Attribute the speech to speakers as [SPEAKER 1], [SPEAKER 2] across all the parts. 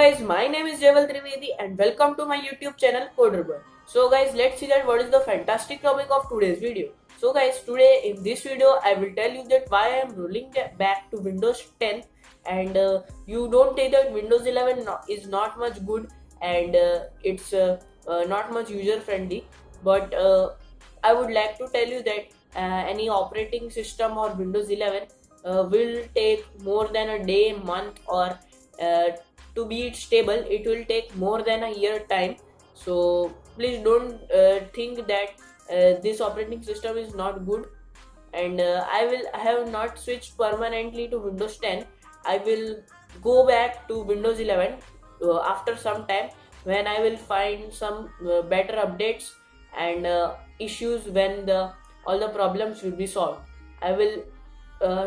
[SPEAKER 1] guys, my name is Jaival Trivedi and welcome to my YouTube channel Ripal. So guys, let's see that what is the fantastic topic of today's video. So guys, today in this video I will tell you that why I am rolling back to Windows 10 and you don't take that Windows 11 is not much good and it's not much user friendly, but I would like to tell you that any operating system or Windows 11 will take more than a day, month or to be stable it will take more than a year time. So please don't think that this operating system is not good, and I have not switched permanently to Windows 10. I will go back to Windows 11 after some time when I will find some better updates and issues when the all the problems will be solved. I will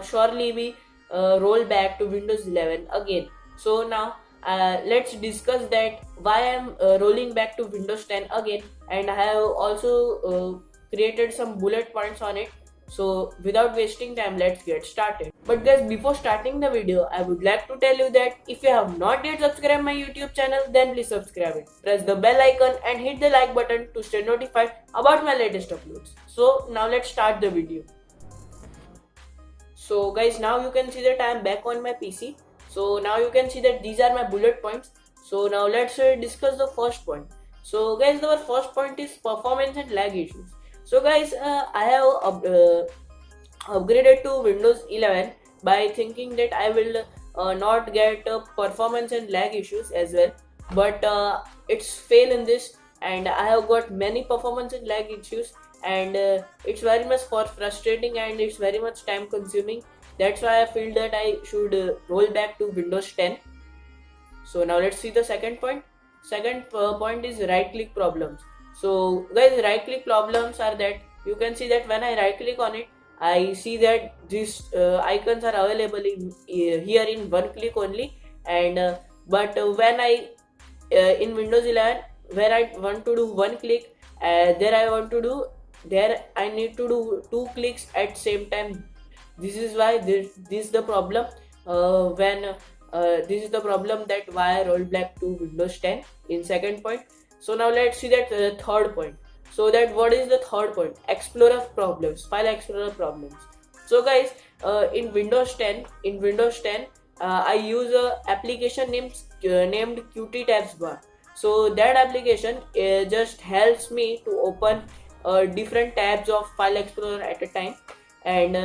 [SPEAKER 1] surely be roll back to Windows 11 again. So now let's discuss that why I'm rolling back to Windows 10 again, and I have also created some bullet points on it. So without wasting time, let's get started. But guys, before starting the video, I would like to tell you that if you have not yet subscribed my YouTube channel, then please subscribe it. Press the bell icon and hit the like button to stay notified about my latest uploads. So now let's start the video. So guys, now you can see that I am back on my PC. So now you can see that these are my bullet points. So now let's discuss the first point. So guys, our first point is performance and lag issues. So guys, I have upgraded to Windows 11 by thinking that I will not get performance and lag issues as well, but it's fail in this, and I have got many performance and lag issues, and it's very much frustrating and it's very much time consuming. That's why I feel that I should roll back to Windows 10. So now let's see the second point. Second point is right click problems. So guys, right click problems are that you can see that when I right click on it, I see that these icons are available in here in one click only, and but when I in Windows 11 where I want to do one click, there I need to do two clicks at same time. This is why this is the problem when this is the problem that why I rolled back to Windows 10 in second point. So now let's see that third point. So that what is the third point? Explorer problems, file explorer problems. So guys, in Windows 10 I use a application named Qt tabs bar. So that application just helps me to open different tabs of file explorer at a time, and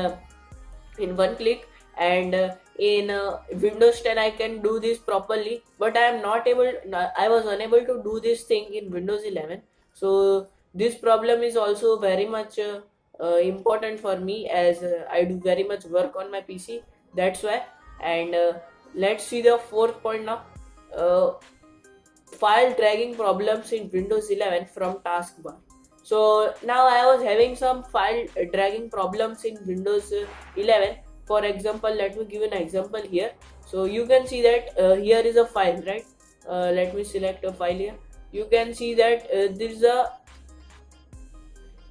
[SPEAKER 1] in one click, and in Windows 10 I can do this properly, but I was unable to do this thing in Windows 11. So this problem is also very much important for me, as I do very much work on my PC. That's why. And let's see the fourth point now. File dragging problems in Windows 11 from taskbar. So now I was having some file dragging problems in Windows 11. For example, let me give an example here. So you can see that here is a file, right? Let me select a file here. You can see that there's a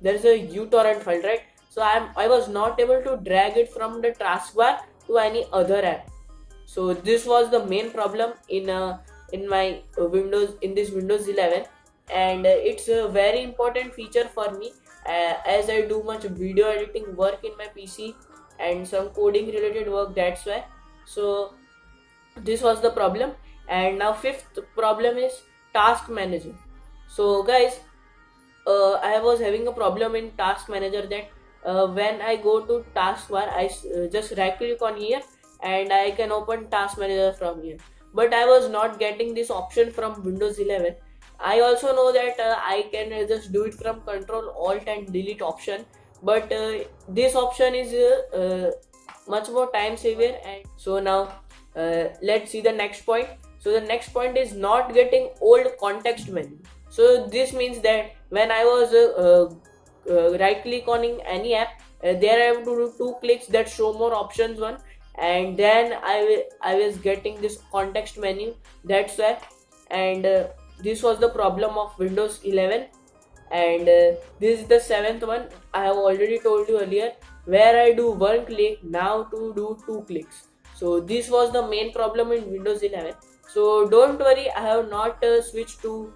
[SPEAKER 1] uTorrent file, right? So I was not able to drag it from the taskbar to any other app. So this was the main problem in my Windows 11, and it's a very important feature for me as I do much video editing work in my PC and some coding related work. That's why. So this was the problem. And now fifth problem is task manager. So guys, I was having a problem in task manager that when I go to taskbar, I just right click on here and I can open task manager from here, but I was not getting this option from Windows 11. I also know that I can just do it from Control Alt and Delete option, but this option is much more time saver. And so now let's see the next point. So the next point is not getting old context menu. So this means that when I was right click on any app, there I have to do two clicks that show more options one, and then I was getting this context menu. That's why. And this was the problem of Windows 11. And this is the seventh one. I have already told you earlier, where I do one click now to do two clicks. So this was the main problem in Windows 11. So don't worry, I have not switched to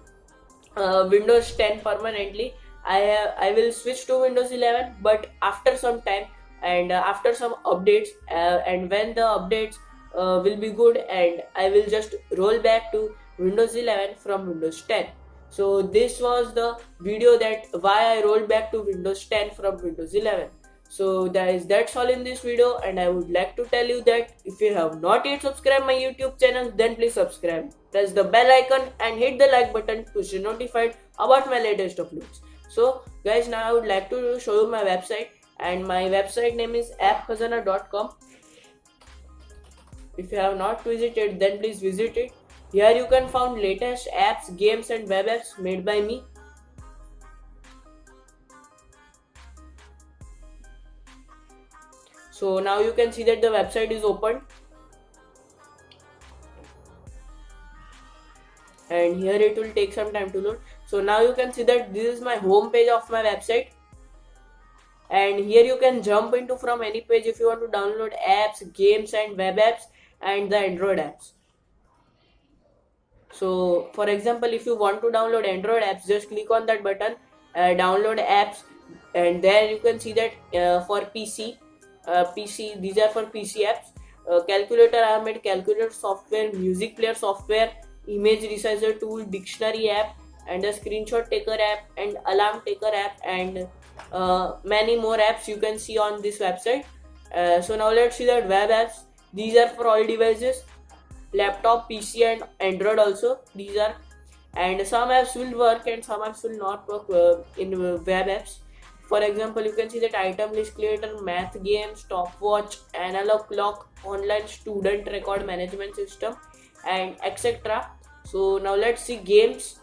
[SPEAKER 1] Windows 10 permanently. I will switch to Windows 11, but after some time and after some updates, and when the updates will be good, and I will just roll back to Windows 11 from Windows 10. So this was the video that why I rolled back to Windows 10 from Windows 11. So guys, that's all in this video, and I would like to tell you that if you have not yet subscribed my YouTube channel, then please subscribe. Press the bell icon and hit the like button to stay notified about my latest uploads. So guys, now I would like to show you my website, and my website name is appkhazana.com. If you have not visited, then please visit it. Here you can find latest apps, games and web apps made by me. So now you can see that the website is open, and here it will take some time to load. So now you can see that this is my home page of my website, and here you can jump into from any page if you want to download apps, games and web apps and the Android apps. So for example, if you want to download Android apps, just click on that button, download apps, and there you can see that for PC, these are for PC apps. Calculator, I have made calculator software, music player software, image resizer tool, dictionary app, and a screenshot taker app, and alarm taker app, and many more apps you can see on this website. So now let's see that web apps. These are for all devices, laptop, PC and Android also. These are, and some apps will work and some apps will not work in web apps. For example, you can see that item list creator, math game, stopwatch, analog clock, online student record management system, and etc. So now let's see games.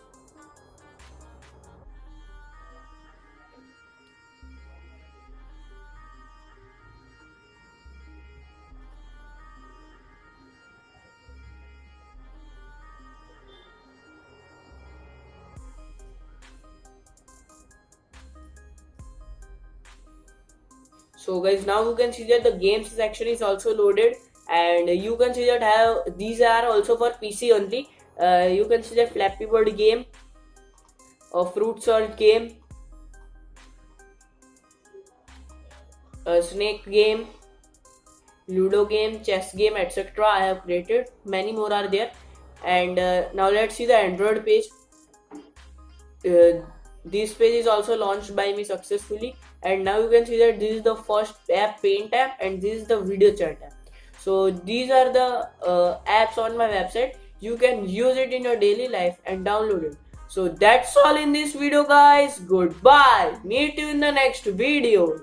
[SPEAKER 1] So guys, now you can see that the games section is also loaded, and you can see that these are also for PC only. You can see that Flappy Bird game, a fruit search game, a snake game, Ludo game, chess game, etc. I have created. Many more are there. And now let's see the Android page. This page is also launched by me successfully, and now you can see that this is the first app, Paint app, and this is the video chat app. So these are the apps on my website. You can use it in your daily life and download it. So that's all in this video guys. Goodbye. Meet you in the next video.